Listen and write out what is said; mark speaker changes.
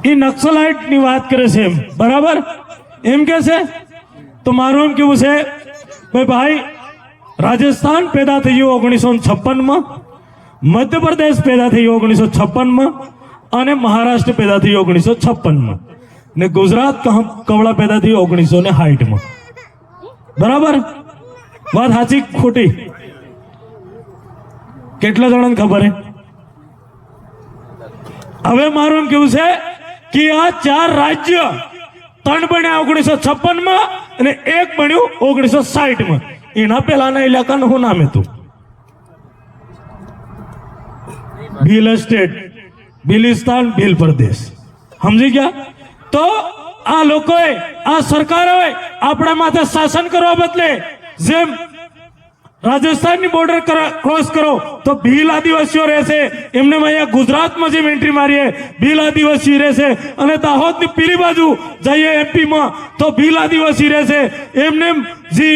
Speaker 1: એ નક્સલાઇટની વાત કરે છે એમ બરાબર એમ કે છે તો મારું એમ કેવું છે ભાઈ રાજસ્થાન પેદા થયું 1956 મધ્યપ્રદેશ પેદા થયું 1956 અને મહારાષ્ટ્ર પેદા થયું 1956 ને ગુજરાત કવળા પેદા થયું 1960 બરાબર વાત સાચી ખોટી કેટલા જણાને ખબર હે હવે મારું એમ કેવું છે કે આ 4 રાજ્ય 3 બન્યા 1956 અને 1 બન્યું 1960 એના પહેલાના ઇલાકાનું શું નામ હતું ભીલ સ્ટેટ ભીલિસ્તાન ભીલ પ્રદેશ સમજી ગયા તો આ લોકોએ આ સરકારોએ આપણા માથે શાસન કરવા બદલે જેમ રાજસ્થાનની બોર્ડર ક્રોસ કરો તો ભીલ આદિવાસીઓ રહેશે એમને અહીંયા ગુજરાતમાં જેમ એન્ટ્રી મારીએ ભીલ આદિવાસી રહેશે અને દાહોદની પેલી બાજુ જઈએ એમપીમાં તો ભીલ આદિવાસી રહેશે એમને જે